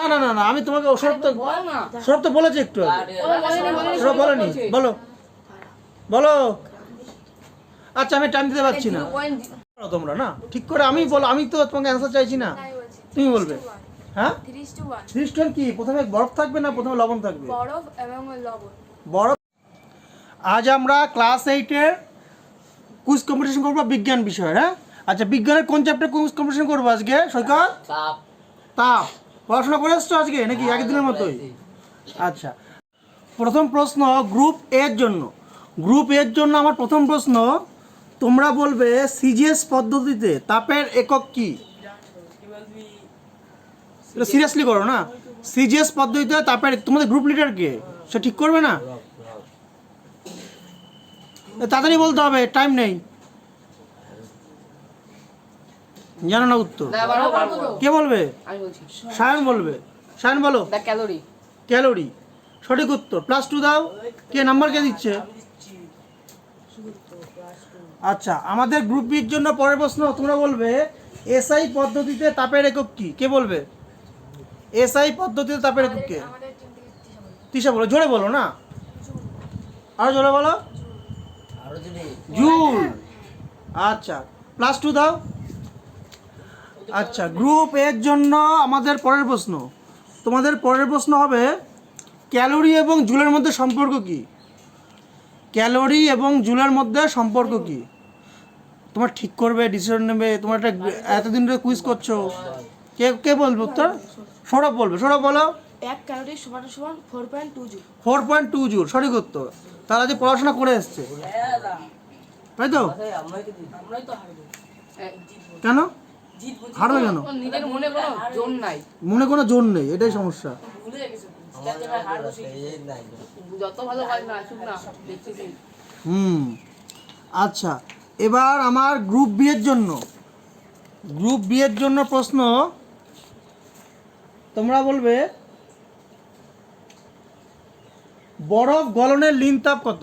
না না না না, আমি তোমাকে সৌরভ তো বলেছি একটু আগে। সৌরভ বলেনি, বলো বলো। আচ্ছা আমি টাইম দিতে পারছি না, তোমরা না ঠিক করে আমি বলো, আমি তো তোমাকে অ্যান্সার চাইছি না, তুমি বলবে। হ্যাঁ 3:1 কি প্রথমে বরফ থাকবে না প্রথমে লবণ থাকবে? বরফ এবং লবণ। বরফ। আজ আমরা ক্লাস 8-এর কুইজ কম্পিটিশন করবো বিজ্ঞান বিষয়ে। হ্যাঁ আচ্ছা, বিজ্ঞানের কোন চ্যাপ্টার কুইজ কম্পিটিশন করবো আজকে? সৈকত তাপ। পড়াশোনা করে এসছো আজকে নাকি একদিনের মতোই? আচ্ছা, প্রথম প্রশ্ন গ্রুপ এর জন্য। গ্রুপ এর জন্য আমার প্রথম প্রশ্ন, তোমরা বলবে সিজিএস পদ্ধতিতে তাপের একক কি? এটা সিরিয়াসলি করো না। সিজিএস পদ্ধতিতে তাপের, তোমাদের গ্রুপ লিডার কে, সে ঠিক করবে না? তাড়াতাড়ি বলতে হবে, টাইম নেই। জানো না উত্তর? কে বলবে? সায়ন বলবে। সায়ন বলো। ক্যালোরি। ক্যালোরি সঠিক উত্তর। +2 দাও। কে নাম্বার কে দিচ্ছে? আচ্ছা, আমাদের গ্রুপ বির জন্য পরের প্রশ্ন, তোমরা বলবে এসআই পদ্ধতিতে তাপের একক কি? কে বলবে এসআই পদ্ধতিতে তাপের একক কে? তিশা বলো, জোরে বলো না, আরো জোরে বলো। জুল। আচ্ছা +2 দাও। আচ্ছা, গ্রুপ এর জন্য আমাদের পরের প্রশ্ন, তোমাদের পরের প্রশ্ন হবে ক্যালোরি এবং জুলের মধ্যে সম্পর্ক কি? ক্যালোরি এবং জুলের মধ্যে সম্পর্ক কি? তোমার ঠিক করবে, ডিসিশন নেবে। তোমার একটা এতদিন ধরে কুইজ করছো, কে কে বলবে উত্তর? সৌরভ বলবে। সৌরভ বলো। 1 ক্যালোরি সমান 4.2 জুল। 4.2 জুল সঠিক উত্তর। তারা যে পড়াশোনা করে এসছে, তাই তো? কেন হারবে? কেন? নিজের মনে কোনো জোর নাই। মনে কোনো জোর নেই, এটাই সমস্যা। যত ভালো কাজ না আসুক না, দেখতেছি। আচ্ছা, এবার আমার গ্রুপ বি এর জন্য, গ্রুপ বি এর জন্য প্রশ্ন, তোমরা বলবে বরফ গলনের লিন তাপ কত?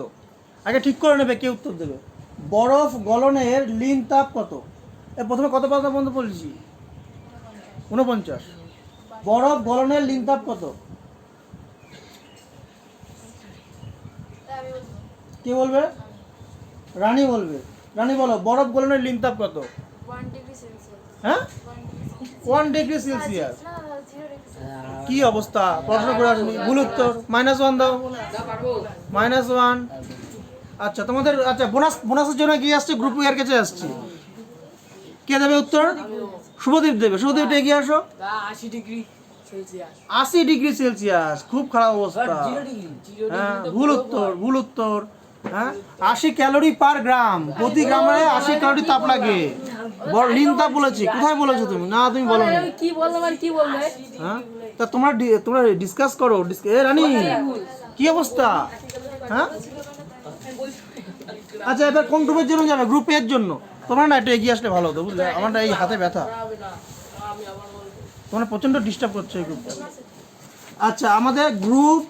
আগে ঠিক করে নেবে কে উত্তর দেবে। বরফ গলনের লিন তাপ কত? প্রথমে কত পাতা পর্যন্ত বলেছি? 49। বরফ গলনের লিন তাপ কত? কে বলবে? রানী বলবে। রানী বলো, বরফ গলনের লিন তাপ কত? 1 ডিগ্রি সেলসিয়াস। হ্যাঁ 1 ডিগ্রি সেলসিয়াস। কি অবস্থা, পড়াশোনা করে আসনি? ভুল উত্তর। -1 দাও। -1। আচ্ছা তোমাদের, আচ্ছা বোনাসের জন্য কি আসছে? গ্রুপ এর কাছে আসছে। কে দেবে উত্তর? শুভদীপ দেবে। শুভদীপ এগিয়ে আসো। 80 ডিগ্রি সেলসিয়াস। 80 ডিগ্রি সেলসিয়াস, খুব খারাপ অবস্থা। হ্যাঁ ভুল উত্তর, ভুল উত্তর। হ্যাঁ 80 ক্যালোরি পার গ্রাম, প্রতি গ্রামে 80 ক্যালোরি তাপ লাগে। লিন তাপ বলেছি, কোথায় বলেছো তুমি? না তুমি বলো না। কি বললাম আর কি বলবে? হ্যাঁ তা তোমরা তোমরা ডিসকাস করো। এ রানী কি অবস্থা? হ্যাঁ আচ্ছা, এবার কোন গ্রুপের জন্য যাবে? গ্রুপ এর জন্য। তোমরা না একটু এগিয়ে আসলে ভালো হতো, বুঝলে? আমারটা এই হাতে ব্যথা, তোমরা প্রচণ্ড ডিস্টার্ব করছো এই গ্রুপটা। আচ্ছা, আমাদের গ্রুপ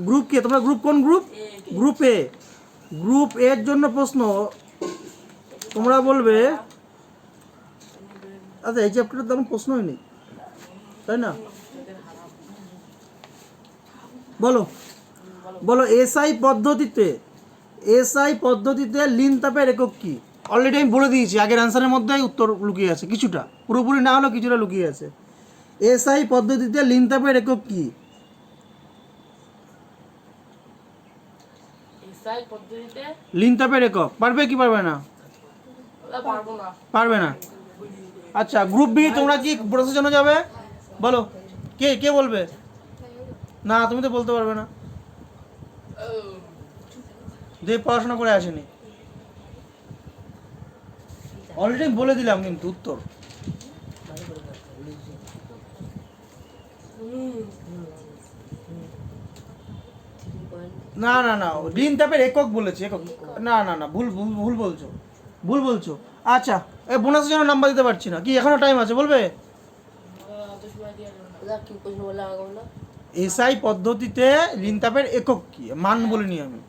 গ্রুপ কে? তোমরা গ্রুপ কোন গ্রুপ? গ্রুপ এ। গ্রুপ এর জন্য প্রশ্ন, তোমরা বলবে, আচ্ছা এই চ্যাপ্টারে তেমন প্রশ্নই নেই, তাই না? বলো বলো এসআই পদ্ধতিতে, এসআই পদ্ধতিতে লিন তাপের একক কি? অলরেডি আমি বলে দিয়েছি, আগের অ্যান্সারের মধ্যেই উত্তর লুকিয়ে আছে, কিছুটা, পুরোপুরি না হলেও কিছুটা লুকিয়ে আছে। এসআই পদ্ধতিতে লিন তাপের একক কি? এসআই পদ্ধতিতে লিন তাপের একক পারবে কি পারবে না? পারবো না। পারবে না। আচ্ছা, গ্রুপ বি তোমরা কি বোনাসের জন্য যাবে? বলো, কে কে বলবে? না তুমি তো বলতে পারবে না, দেব পড়াশোনা করে আসেনি। অলরেডি বলে দিলাম কিন্তু উত্তর। না না না, লিন তাপের একক বলেছি, একক। না না না, ভুল ভুল ভুল বলছো, ভুল বলছো। আচ্ছা, এই বোনাসের জন্য নাম্বার দিতে পারছি না, কি এখনো টাইম আছে? বলবে এসআই পদ্ধতিতে লিন তাপের একক কি? মান বলিনি আমি।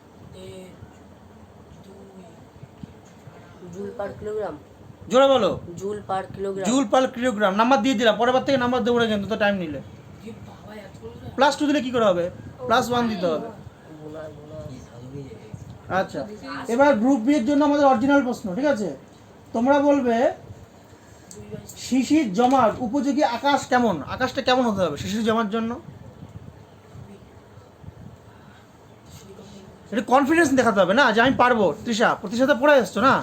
Joule per kilogram. জোরে বলো। Joule per kilogram. Joule per kilogram. Number দিয়ে দিলাম, পরের বার থেকে নাম্বার দেবো না কিন্তু, তো টাইম নিলে। কি বাবা এত বলবে? +2 দিলে কি করে হবে? +1 দিতে হবে। আচ্ছা, এবার গ্রুপ বি এর জন্য আমাদের অরিজিনাল প্রশ্ন, ঠিক আছে? তোমরা বলবে শিশির জমার উপযোগী আকাশ কেমন? আকাশটা কেমন হতে হবে শিশির জমার জন্য? এটা কনফিডেন্স দেখাতে হবে না, যে আমি পারবো। তৃষা প্রতিশোধে পড়ে এসছো না,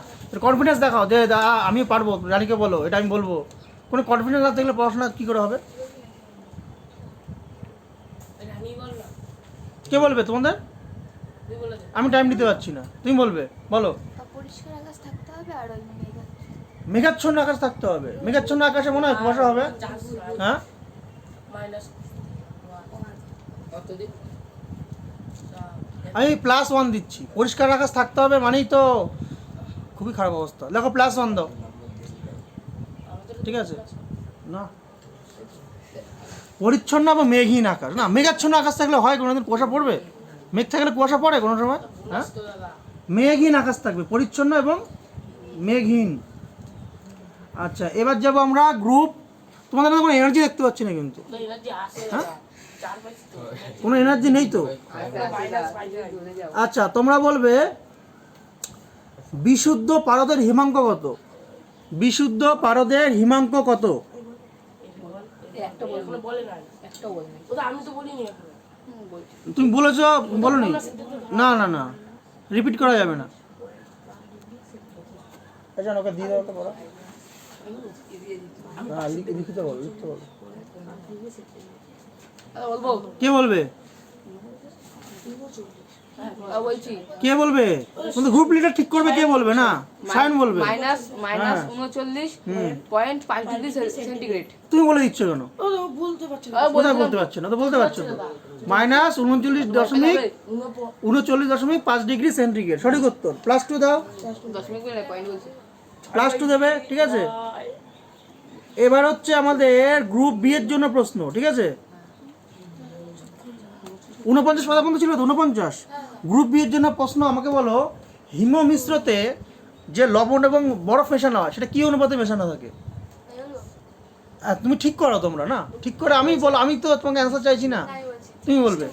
কনফিডেন্স দেখাও যে আমি পারবো, রানীকে বলো এটা আমি বলবো। কোনো কনফিডেন্স না থাকলে পড়াশোনা কী করে হবে? রানী বল না, কে বলবে তোমাদের? তুই বলে দে। আমি টাইম দিতে পারছি না, তুমি বলবে, বলো। পরিষ্কার আকাশ থাকতে হবে আর ওই মেঘাচ্ছন্ন আকাশ থাকতে হবে। মেঘাচ্ছন্ন আকাশে মনে হয় কুয়াশা হবে? হ্যাঁ, মাইনাস কত দিন? আমি +1 দিচ্ছি। পরিষ্কার আকাশ থাকতে হবে মানেই তো খুবই খারাপ অবস্থা। দেখো +1 দাও, ঠিক আছে? না, পরিচ্ছন্ন বা মেঘহীন আকাশ। না, মেঘাচ্ছন্ন আকাশ থাকলে হয় কোনোদিন কুয়াশা পড়বে? মেঘ থাকলে কুয়াশা পড়ে কোনো সময়? হ্যাঁ, তো দাদা মেঘহীন আকাশ থাকবে, পরিচ্ছন্ন এবং মেঘহীন। আচ্ছা, এবার যাব আমরা গ্রুপ। তোমাদের কোনো এনার্জি দেখতে পাচ্ছি না কিন্তু, তো এনার্জি আসে হ্যাঁ? দাদা, চার পাঁচ তো কোনো এনার্জি নেই তো। মাইনাস পাইছে। আচ্ছা, তোমরা বলবে বিশুদ্ধ পারদের হিমাঙ্ক কত? বিশুদ্ধ পারদের হিমাঙ্ক কত? একটা এখনো বলে নাই। একটা বলবি। ওটা আমি তো বলিনি এখনো। তুমি বলেছ, বলোনি? না না না, রিপিট করা যাবে না। আচ্ছা, ওকে দিয়ে দাও তো বলো। না, লিখিত বলো, লিখতে বলো। বলবো কে বলবে? বলছি কে বলবে? কিন্তু গ্রুপ লিডার ঠিক করবে, কে বলবে? না, সায়ন বলবে। মাইনাস হ্যাঁ। 39.5 ডিগ্রি সেন্টিগ্রেড। তুমি বলে দিচ্ছ কেন? ও তো বলতে পারছি না। কোথায় বলতে পারছো না? তো বলতে পারছো তো। -39.5 ডিগ্রি সেন্টিগ্রেড সঠিক উত্তর। +2 দাও, দশমিক পয়েন্ট বলছি। +2 দেবে, ঠিক আছে? এবার হচ্ছে আমাদের গ্রুপ বি এর জন্য প্রশ্ন, ঠিক আছে? 49 পাতা পর্যন্ত ছিল তো, 49। গ্রুপ বি এর জন্য প্রশ্ন। আমাকে বলো, হিম মিশ্রতে যে লবণ এবং বরফ মেশানো হয় সেটা কি অনুপাতে মেশানো থাকে? তুমি ঠিক করো তোমরা, না ঠিক করে আমি বলো, আমি তো তোমাকে অ্যান্সার চাইছি না, তুমি বলবে।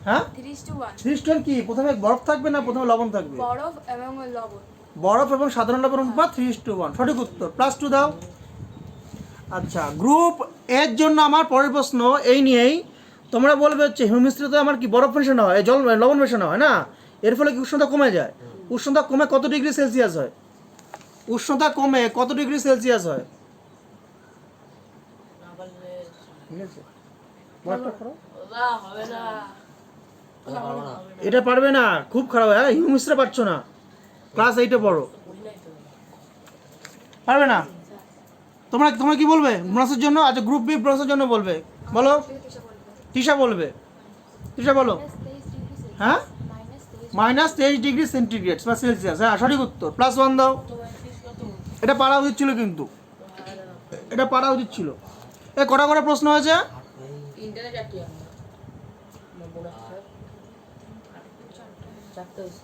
হ্যাঁ, 3:1 3:1 কি? প্রথমে বরফ থাকবে না প্রথমে লবণ থাকবে? বরফ এবং লবণ। বরফ এবং সাধারণ লবণ অনুপাত 3:1 সঠিক উত্তর। +2 দাও। আচ্ছা, গ্রুপ এর জন্য আমার পরের প্রশ্ন এই নিয়েই। তোমরা বলবে হচ্ছে হিমমিশ্রিত আমার কি বরফ মেশানো হয়, জল লবণ মেশানো হয় না, এর ফলে কি উষ্ণতা কমে যায়? উষ্ণতা কমে কত ডিগ্রি সেলসিয়াস হয়? উষ্ণতা কমে কত ডিগ্রি সেলসিয়াস হয়? না বললে ঠিক আছে, বরফটা করো। ওটা হবে না। এটা পারবে না, খুব খারাপ। হ্যাঁ, হিমমিশ্রে পারছো না, ক্লাস 8-এ পড়ো, বলি নাই তো। পারবে না। তোমরা তোমরা কি বলবে বোনাসের জন্য? আচ্ছা, গ্রুপ বি বোনাসের জন্য বলবে, বলো। তৃষা বলবে, তৃষা বলো। হ্যাঁ, -23 ডিগ্রি সেন্টিগ্রেড বা সেলসিয়াস। হ্যাঁ, সঠিক উত্তর। +1 দাও। তোমার ফিস কত? এটা পারা উচিত ছিল কিন্তু, এটা পারা উচিত ছিল। কটা করে প্রশ্ন হয়েছে? তিনটে চারটি আছে। চারটে হয়েছে।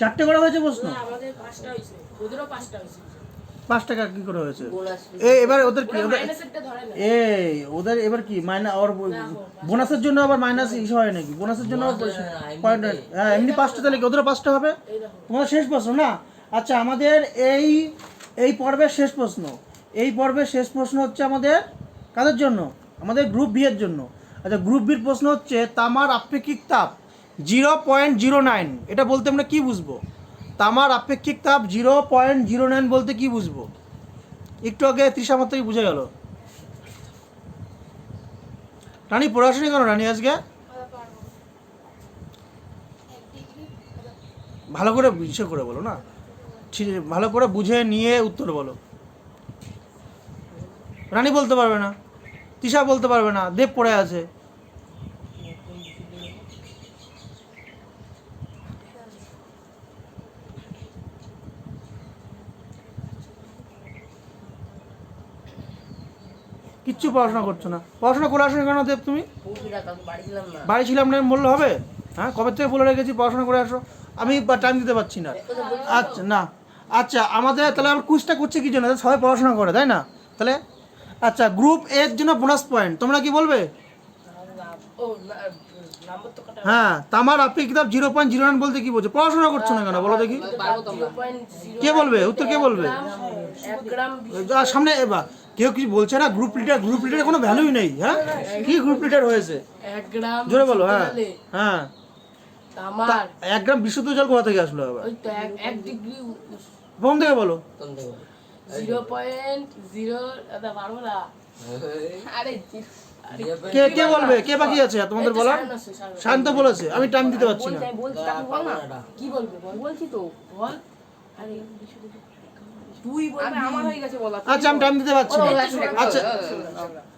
4টে করে হয়েছে প্রশ্ন। না, আমাদের 5টা হইছে। ওদেরও 5টা হইছে। 5 টাকা কি করে হয়েছে? বোনাস এবার ওদের কি, ওদের মাইনাসেরটা ধরে না। ওদের এবার কি মাইনাস আর বোনাসের জন্য আবার মাইনাস ইস্যু হয় নাকি? বোনাসের জন্য পয়েন্ট? হ্যাঁ, এমনি 5টা, তাহলে কি ওদেরও 5টা হবে? এই দেখো। তোমাদের শেষ প্রশ্ন না? আচ্ছা, আমাদের এই পর্বের শেষ প্রশ্ন। এই পর্বের শেষ প্রশ্ন হচ্ছে আমাদের কাদের জন্য? আমাদের গ্রুপ বি এর জন্য। আচ্ছা, গ্রুপ বির প্রশ্ন হচ্ছে তামার আপেক্ষিক তাপ 0.09। এটা বলতে আমরা কি বুঝবো? তামার আপেক্ষিক তাপ 0.09 বলতে কি বুঝবো? একটু আগে তৃষা মাত্রই বুঝে গেল। রানী পড়াশোনা করো রানী আজকে, ভালো করে বুঝে করে বলো না, ভালো করে বুঝে নিয়ে উত্তর বলো। রানী বলতে পারবে না, তৃষা বলতে পারবে না, দেব পড়ে আছে। কিচ্ছু পড়াশোনা করছো না। পড়াশোনা করে আসো কেন দেব তুমি? বাড়ি ছিলাম না। বাড়ি ছিলাম না বললে হবে? হ্যাঁ, কবে থেকে বলে রেখেছি পড়াশোনা করে আসো। আমি টাইম দিতে পারছি না। আচ্ছা, না, আচ্ছা আমাদের তাহলে আমরা কুইজটা করছি কি জন্য? সবাই পড়াশোনা করে, তাই না? তাহলে আচ্ছা, গ্রুপ এর জন্য বোনাস পয়েন্ট তোমরা কি বলবে? ও নাম্বার তো কাটা হ্যাঁ, তামার আপনি কিতাব 0.09 বলতে কি বলছো? পড়াশোনা করছো না কেন বলো দেখি? পারবো তো আমরা। 0.0 কে বলবে? উত্তর কে বলবে? 1 গ্রাম আর সামনে এবার কেউ কিছু বলছে না? গ্রুপ লিডারের কোনো ভ্যালুই নেই। হ্যাঁ, কি গ্রুপ লিডার হয়েছে? 1 গ্রাম জোরে বলো। হ্যাঁ জলে হ্যাঁ, তামার 1 গ্রাম বিশুদ্ধ জল কোথা থেকে আসলো আবার? ওই তো 1 ডিগ্রি প্রথম থেকে বলো। 0.0 দাদা পারবো না আরে কে কে বলবে? কে বাকি আছে তোমাদের বলার? শান্ত বলেছে, আমি টাইম দিতে পারছি না। বলছি তাকে বল না। কি বলবে বল বলছি তো। বল আরে তুই বলবি আরে আমার হয়ে গেছে বলা। আচ্ছা, আমি টাইম দিতে পারছি না। আচ্ছা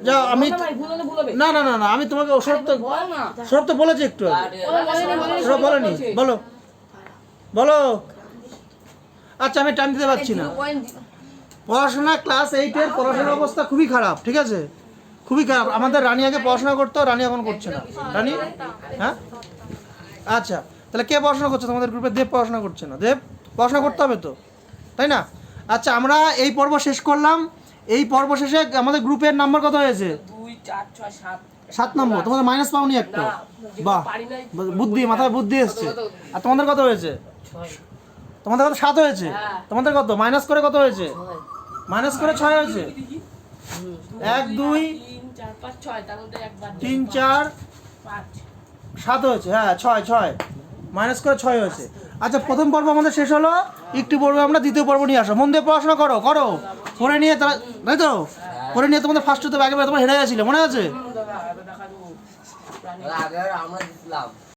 যাও, আমি ভাই ভুল হলে ভুল হবে না না না না, আমি তোমাকে সরব তো বল না। সরব তো বলেছি একটু আগে। সরব বলেনি, বলো বলো। আচ্ছা, আমি টাইম দিতে পারছি না। পড়াশোনা ক্লাস 8 এর পড়াশোনার অবস্থা খুবই খারাপ, ঠিক আছে? খুবই খারাপ। আমাদের রানী আগে পড়াশোনা করতো, রানী এখন করছে না। রানী, হ্যাঁ আচ্ছা, তাহলে কে পড়াশোনা করছে তোমাদের গ্রুপে? দেব পড়াশোনা করছে না। দেব পড়াশোনা করতে হবে তো, তাই না? আচ্ছা, আমরা এই পর্ব শেষ করলাম। এই পর্ব শেষে আমাদের গ্রুপের নাম্বার কত হয়েছে? 2 4 6 7 7 নম্বর। তোমাদের মাইনাস পাওনি একটা? বাহ, পারি নাই বুদ্ধি, মাথায় বুদ্ধি এসছে। আর তোমাদের কত হয়েছে? 6 তোমাদের কত? 7 হয়েছে। তোমাদের কত? মাইনাস করে কত হয়েছে? মাইনাস করে 6 হয়েছে। 1 2 3 4 5 6 তার মধ্যে একবার 3 4 5 7 হয়েছে। হ্যাঁ, 6 মাইনাস করে 6 হয়েছে। আচ্ছা, প্রথম পর্ব আমাদের শেষ হলো। একটু পর্বে আমরা দ্বিতীয় পর্ব নিয়ে আসো। মন দিয়ে পড়াশোনা করো করো করে নিয়ে তারা, তাই তো? করে নিয়ে তোমাদের ফার্স্ট হতে আগে তোমরা হেরে গেছিলে, মনে আছে? দেখা দেবো আগে আমরা জিতলাম।